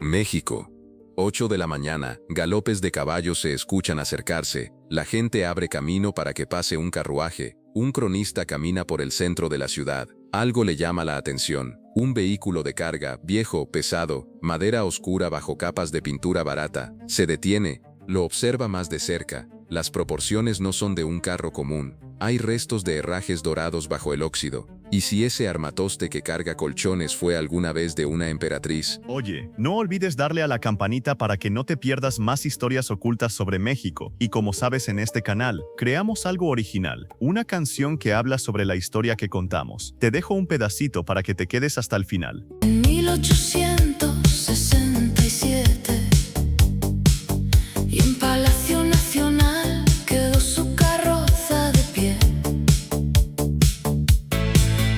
México. 8 de la mañana, galopes de caballos se escuchan acercarse, la gente abre camino para que pase un carruaje, un cronista camina por el centro de la ciudad, algo le llama la atención, un vehículo de carga, viejo, pesado, madera oscura bajo capas de pintura barata, se detiene, lo observa más de cerca, las proporciones no son de un carro común, hay restos de herrajes dorados bajo el óxido. ¿Y si ese armatoste que carga colchones fue alguna vez de una emperatriz? Oye, no olvides darle a la campanita para que no te pierdas más historias ocultas sobre México. Y como sabes, en este canal, creamos algo original, una canción que habla sobre la historia que contamos. Te dejo un pedacito para que te quedes hasta el final. En 1867, y en Palacio Nacional quedó su carroza de pie.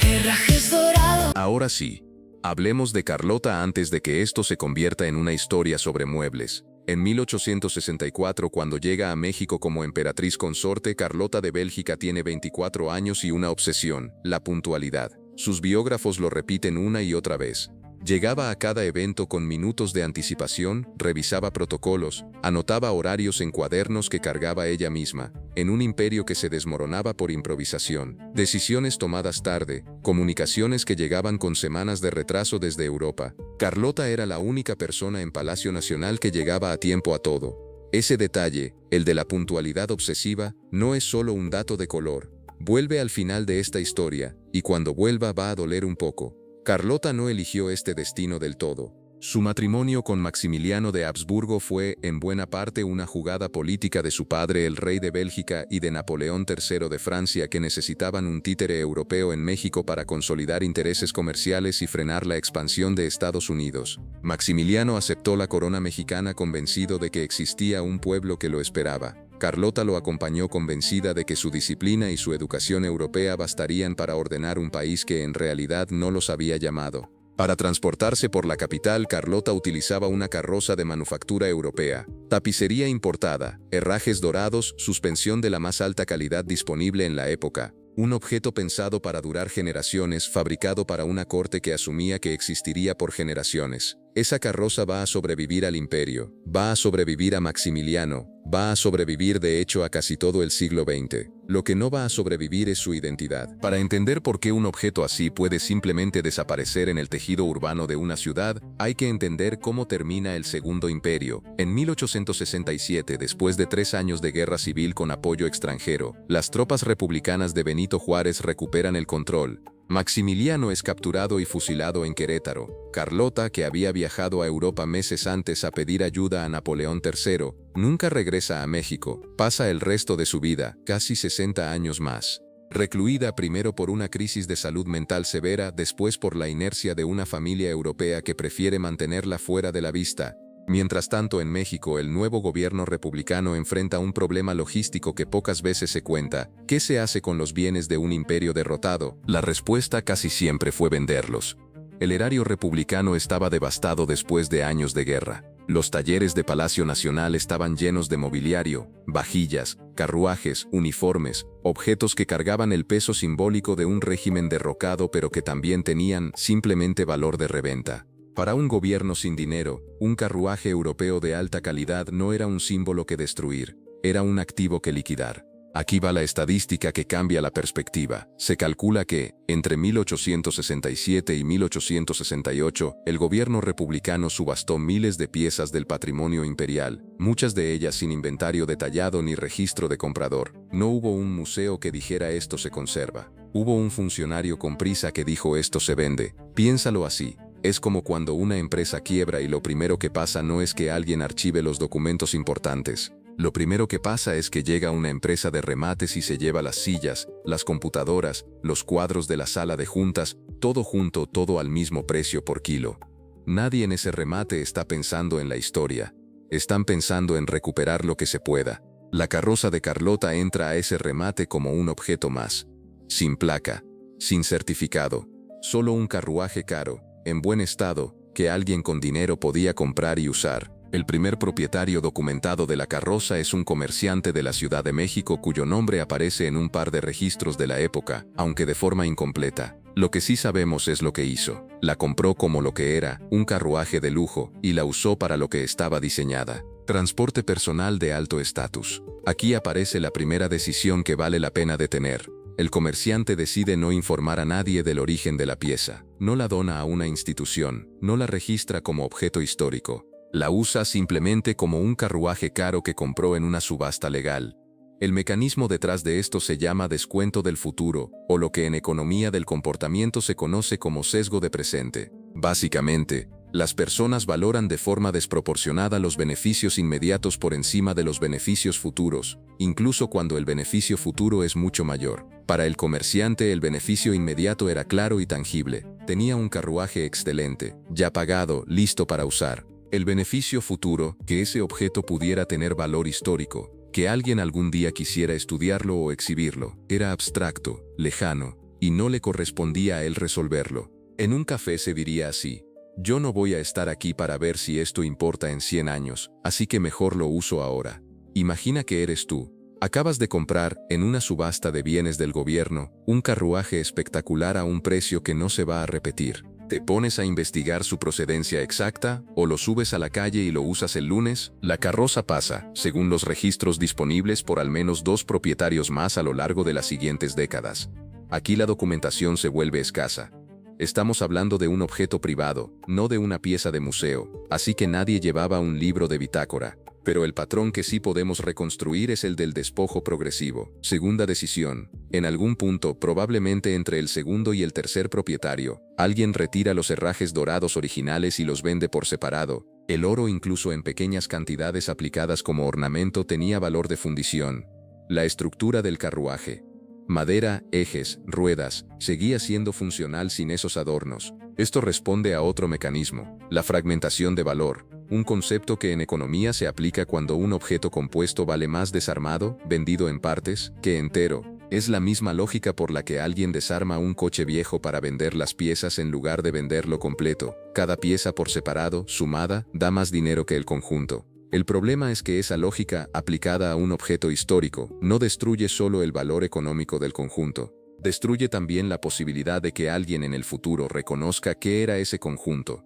Herrajes dorados. Ahora sí, hablemos de Carlota antes de que esto se convierta en una historia sobre muebles. En 1864, cuando llega a México como emperatriz consorte, Carlota de Bélgica tiene 24 años y una obsesión, la puntualidad. Sus biógrafos lo repiten una y otra vez. Llegaba a cada evento con minutos de anticipación, revisaba protocolos, anotaba horarios en cuadernos que cargaba ella misma, en un imperio que se desmoronaba por improvisación, decisiones tomadas tarde, comunicaciones que llegaban con semanas de retraso desde Europa. Carlota era la única persona en Palacio Nacional que llegaba a tiempo a todo. Ese detalle, el de la puntualidad obsesiva, no es solo un dato de color. Vuelve al final de esta historia, y cuando vuelva va a doler un poco. Carlota no eligió este destino del todo. Su matrimonio con Maximiliano de Habsburgo fue, en buena parte, una jugada política de su padre, el rey de Bélgica, y de Napoleón III de Francia, que necesitaban un títere europeo en México para consolidar intereses comerciales y frenar la expansión de Estados Unidos. Maximiliano aceptó la corona mexicana convencido de que existía un pueblo que lo esperaba. Carlota lo acompañó convencida de que su disciplina y su educación europea bastarían para ordenar un país que en realidad no los había llamado. Para transportarse por la capital, Carlota utilizaba una carroza de manufactura europea, tapicería importada, herrajes dorados, suspensión de la más alta calidad disponible en la época. Un objeto pensado para durar generaciones, fabricado para una corte que asumía que existiría por generaciones. Esa carroza va a sobrevivir al imperio, va a sobrevivir a Maximiliano, va a sobrevivir de hecho a casi todo el siglo XX. Lo que no va a sobrevivir es su identidad. Para entender por qué un objeto así puede simplemente desaparecer en el tejido urbano de una ciudad, hay que entender cómo termina el Segundo Imperio. En 1867, después de 3 años de guerra civil con apoyo extranjero, las tropas republicanas de Benito Juárez recuperan el control. Maximiliano es capturado y fusilado en Querétaro. Carlota, que había viajado a Europa meses antes a pedir ayuda a Napoleón III, nunca regresa a México. Pasa el resto de su vida, casi 60 años más, recluida primero por una crisis de salud mental severa, después por la inercia de una familia europea que prefiere mantenerla fuera de la vista. Mientras tanto, en México, el nuevo gobierno republicano enfrenta un problema logístico que pocas veces se cuenta. ¿Qué se hace con los bienes de un imperio derrotado? La respuesta casi siempre fue venderlos. El erario republicano estaba devastado después de años de guerra. Los talleres de Palacio Nacional estaban llenos de mobiliario, vajillas, carruajes, uniformes, objetos que cargaban el peso simbólico de un régimen derrocado pero que también tenían simplemente valor de reventa. Para un gobierno sin dinero, un carruaje europeo de alta calidad no era un símbolo que destruir, era un activo que liquidar. Aquí va la estadística que cambia la perspectiva. Se calcula que, entre 1867 y 1868, el gobierno republicano subastó miles de piezas del patrimonio imperial, muchas de ellas sin inventario detallado ni registro de comprador. No hubo un museo que dijera esto se conserva. Hubo un funcionario con prisa que dijo esto se vende. Piénsalo así. Es como cuando una empresa quiebra y lo primero que pasa no es que alguien archive los documentos importantes. Lo primero que pasa es que llega una empresa de remates y se lleva las sillas, las computadoras, los cuadros de la sala de juntas, todo junto, todo al mismo precio por kilo. Nadie en ese remate está pensando en la historia. Están pensando en recuperar lo que se pueda. La carroza de Carlota entra a ese remate como un objeto más. Sin placa, sin certificado, solo un carruaje caro, en buen estado, que alguien con dinero podía comprar y usar. El primer propietario documentado de la carroza es un comerciante de la Ciudad de México cuyo nombre aparece en un par de registros de la época, aunque de forma incompleta. Lo que sí sabemos es lo que hizo. La compró como lo que era, un carruaje de lujo, y la usó para lo que estaba diseñada. Transporte personal de alto estatus. Aquí aparece la primera decisión que vale la pena detener. El comerciante decide no informar a nadie del origen de la pieza. No la dona a una institución, no la registra como objeto histórico. La usa simplemente como un carruaje caro que compró en una subasta legal. El mecanismo detrás de esto se llama descuento del futuro, o lo que en economía del comportamiento se conoce como sesgo de presente. Básicamente, las personas valoran de forma desproporcionada los beneficios inmediatos por encima de los beneficios futuros, incluso cuando el beneficio futuro es mucho mayor. Para el comerciante el beneficio inmediato era claro y tangible. Tenía un carruaje excelente, ya pagado, listo para usar. El beneficio futuro, que ese objeto pudiera tener valor histórico, que alguien algún día quisiera estudiarlo o exhibirlo, era abstracto, lejano, y no le correspondía a él resolverlo. En un café se diría así: yo no voy a estar aquí para ver si esto importa en 100 años, así que mejor lo uso ahora. Imagina que eres tú. Acabas de comprar, en una subasta de bienes del gobierno, un carruaje espectacular a un precio que no se va a repetir. ¿Te pones a investigar su procedencia exacta, o lo subes a la calle y lo usas el lunes? La carroza pasa, según los registros disponibles, por al menos 2 propietarios más a lo largo de las siguientes décadas. Aquí la documentación se vuelve escasa. Estamos hablando de un objeto privado, no de una pieza de museo, así que nadie llevaba un libro de bitácora. Pero el patrón que sí podemos reconstruir es el del despojo progresivo. Segunda decisión. En algún punto, probablemente entre el segundo y el tercer propietario, alguien retira los herrajes dorados originales y los vende por separado. El oro, incluso en pequeñas cantidades aplicadas como ornamento, tenía valor de fundición. La estructura del carruaje. Madera, ejes, ruedas, seguía siendo funcional sin esos adornos. Esto responde a otro mecanismo, la fragmentación de valor, un concepto que en economía se aplica cuando un objeto compuesto vale más desarmado, vendido en partes, que entero. Es la misma lógica por la que alguien desarma un coche viejo para vender las piezas en lugar de venderlo completo. Cada pieza por separado, sumada, da más dinero que el conjunto. El problema es que esa lógica, aplicada a un objeto histórico, no destruye solo el valor económico del conjunto. Destruye también la posibilidad de que alguien en el futuro reconozca qué era ese conjunto.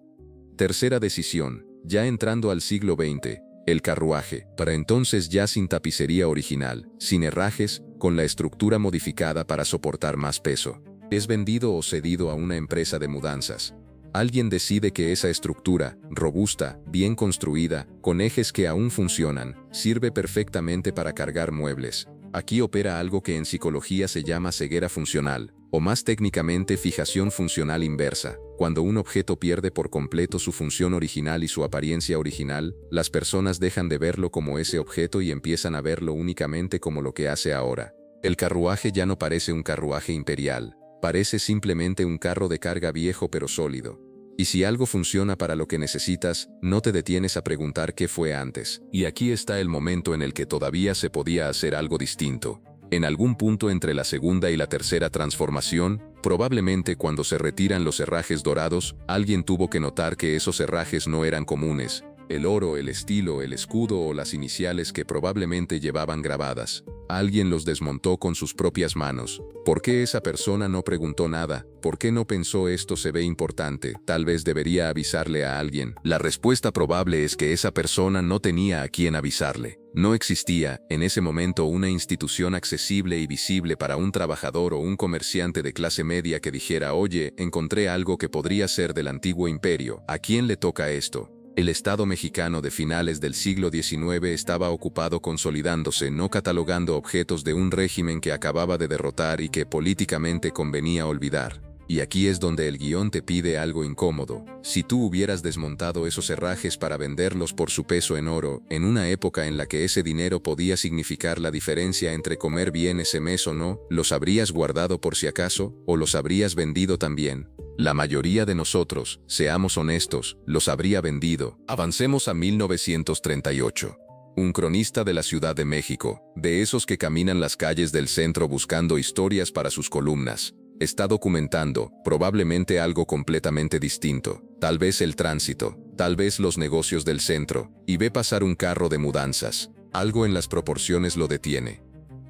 Tercera decisión. Ya entrando al siglo XX, el carruaje, para entonces ya sin tapicería original, sin herrajes, con la estructura modificada para soportar más peso, es vendido o cedido a una empresa de mudanzas. Alguien decide que esa estructura, robusta, bien construida, con ejes que aún funcionan, sirve perfectamente para cargar muebles. Aquí opera algo que en psicología se llama ceguera funcional, o más técnicamente fijación funcional inversa. Cuando un objeto pierde por completo su función original y su apariencia original, las personas dejan de verlo como ese objeto y empiezan a verlo únicamente como lo que hace ahora. El carruaje ya no parece un carruaje imperial, parece simplemente un carro de carga viejo pero sólido. Y si algo funciona para lo que necesitas, no te detienes a preguntar qué fue antes. Y aquí está el momento en el que todavía se podía hacer algo distinto. En algún punto entre la segunda y la tercera transformación, probablemente cuando se retiran los herrajes dorados, alguien tuvo que notar que esos herrajes no eran comunes. El oro, el estilo, el escudo o las iniciales que probablemente llevaban grabadas. Alguien los desmontó con sus propias manos. ¿Por qué esa persona no preguntó nada? ¿Por qué no pensó esto se ve importante? Tal vez debería avisarle a alguien. La respuesta probable es que esa persona no tenía a quien avisarle. No existía, en ese momento, una institución accesible y visible para un trabajador o un comerciante de clase media que dijera: oye, encontré algo que podría ser del antiguo imperio. ¿A quién le toca esto? El Estado mexicano de finales del siglo XIX estaba ocupado consolidándose, no catalogando objetos de un régimen que acababa de derrotar y que políticamente convenía olvidar. Y aquí es donde el guión te pide algo incómodo. Si tú hubieras desmontado esos herrajes para venderlos por su peso en oro, en una época en la que ese dinero podía significar la diferencia entre comer bien ese mes o no, ¿los habrías guardado por si acaso, o los habrías vendido también? La mayoría de nosotros, seamos honestos, los habría vendido. Avancemos a 1938. Un cronista de la Ciudad de México, de esos que caminan las calles del centro buscando historias para sus columnas, está documentando, probablemente algo completamente distinto, tal vez el tránsito, tal vez los negocios del centro, y ve pasar un carro de mudanzas. Algo en las proporciones lo detiene.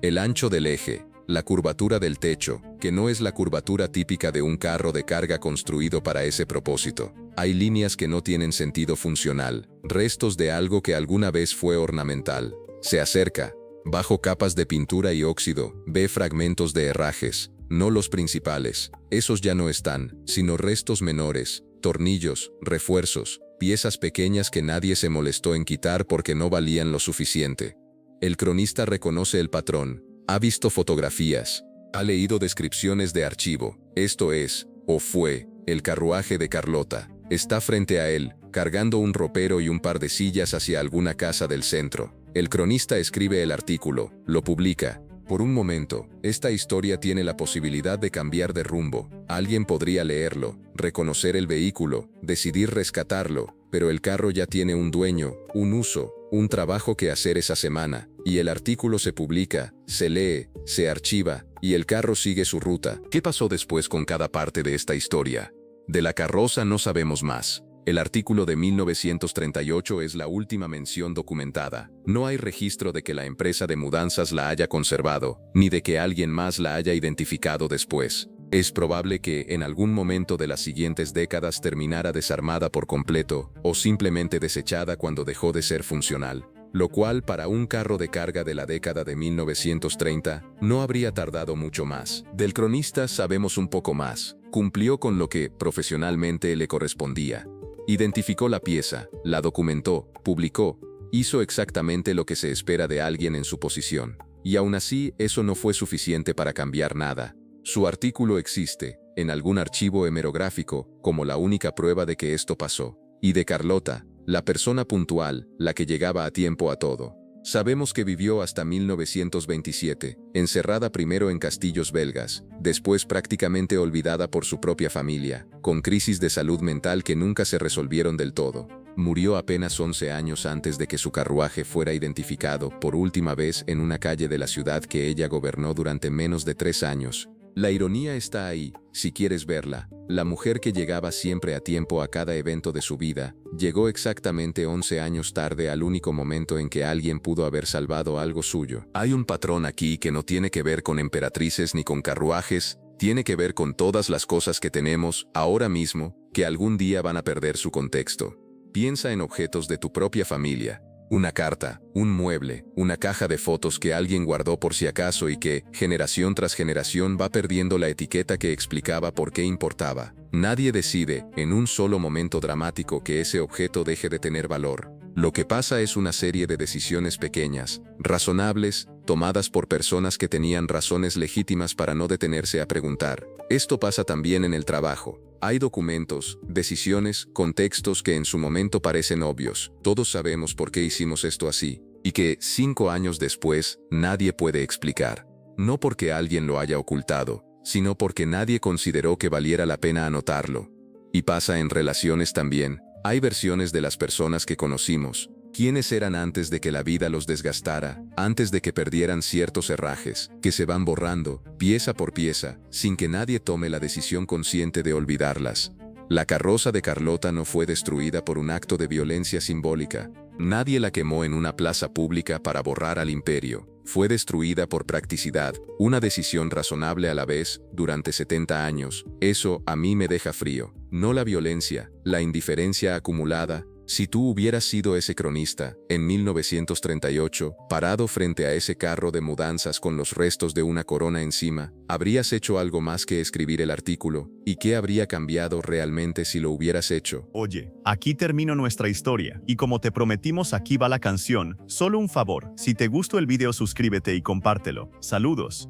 El ancho del eje, la curvatura del techo, que no es la curvatura típica de un carro de carga construido para ese propósito. Hay líneas que no tienen sentido funcional, restos de algo que alguna vez fue ornamental. Se acerca, bajo capas de pintura y óxido, ve fragmentos de herrajes, no los principales, esos ya no están, sino restos menores, tornillos, refuerzos, piezas pequeñas que nadie se molestó en quitar porque no valían lo suficiente. El cronista reconoce el patrón, ha visto fotografías, ha leído descripciones de archivo, esto es, o fue, el carruaje de Carlota. Está frente a él, cargando un ropero y un par de sillas hacia alguna casa del centro. El cronista escribe el artículo, lo publica. Por un momento, esta historia tiene la posibilidad de cambiar de rumbo. Alguien podría leerlo, reconocer el vehículo, decidir rescatarlo, pero el carro ya tiene un dueño, un uso, un trabajo que hacer esa semana, y el artículo se publica, se lee, se archiva, y el carro sigue su ruta. ¿Qué pasó después con cada parte de esta historia? De la carroza no sabemos más. El artículo de 1938 es la última mención documentada. No hay registro de que la empresa de mudanzas la haya conservado, ni de que alguien más la haya identificado después. Es probable que, en algún momento de las siguientes décadas, terminara desarmada por completo, o simplemente desechada cuando dejó de ser funcional. Lo cual, para un carro de carga de la década de 1930, no habría tardado mucho más. Del cronista sabemos un poco más. Cumplió con lo que, profesionalmente, le correspondía. Identificó la pieza, la documentó, publicó, hizo exactamente lo que se espera de alguien en su posición. Y aún así, eso no fue suficiente para cambiar nada. Su artículo existe, en algún archivo hemerográfico, como la única prueba de que esto pasó. Y de Carlota, la persona puntual, la que llegaba a tiempo a todo. Sabemos que vivió hasta 1927, encerrada primero en castillos belgas, después prácticamente olvidada por su propia familia, con crisis de salud mental que nunca se resolvieron del todo. Murió apenas 11 años antes de que su carruaje fuera identificado por última vez en una calle de la ciudad que ella gobernó durante menos de 3 años. La ironía está ahí, si quieres verla. La mujer que llegaba siempre a tiempo a cada evento de su vida, llegó exactamente 11 años tarde al único momento en que alguien pudo haber salvado algo suyo. Hay un patrón aquí que no tiene que ver con emperatrices ni con carruajes, tiene que ver con todas las cosas que tenemos, ahora mismo, que algún día van a perder su contexto. Piensa en objetos de tu propia familia. Una carta, un mueble, una caja de fotos que alguien guardó por si acaso y que, generación tras generación, va perdiendo la etiqueta que explicaba por qué importaba. Nadie decide, en un solo momento dramático, que ese objeto deje de tener valor. Lo que pasa es una serie de decisiones pequeñas, razonables, tomadas por personas que tenían razones legítimas para no detenerse a preguntar. Esto pasa también en el trabajo. Hay documentos, decisiones, contextos que en su momento parecen obvios. Todos sabemos por qué hicimos esto así, y que, 5 años después, nadie puede explicar. No porque alguien lo haya ocultado, sino porque nadie consideró que valiera la pena anotarlo. Y pasa en relaciones también. Hay versiones de las personas que conocimos, quiénes eran antes de que la vida los desgastara, antes de que perdieran ciertos herrajes, que se van borrando, pieza por pieza, sin que nadie tome la decisión consciente de olvidarlas. La carroza de Carlota no fue destruida por un acto de violencia simbólica. Nadie la quemó en una plaza pública para borrar al imperio. Fue destruida por practicidad, una decisión razonable a la vez, durante 70 años. Eso a mí me deja frío. No la violencia, la indiferencia acumulada. Si tú hubieras sido ese cronista, en 1938, parado frente a ese carro de mudanzas con los restos de una corona encima, ¿habrías hecho algo más que escribir el artículo? ¿Y qué habría cambiado realmente si lo hubieras hecho? Oye, aquí termino nuestra historia, y como te prometimos, aquí va la canción. Solo un favor, si te gustó el video suscríbete y compártelo. Saludos.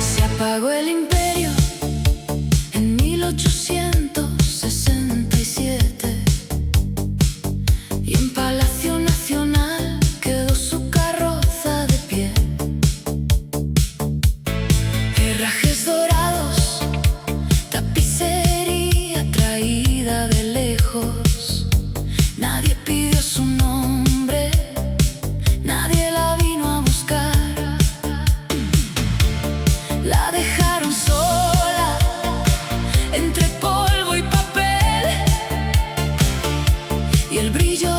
Se apagó el imperio en 1867 y en Palacio Nacional quedó su carroza de pie. Herrajes dorados, tapicería traída de lejos. Nadie pidió su nombre, nadie la vino a buscar. La dejaron sola entre polvo y papel, y el brillo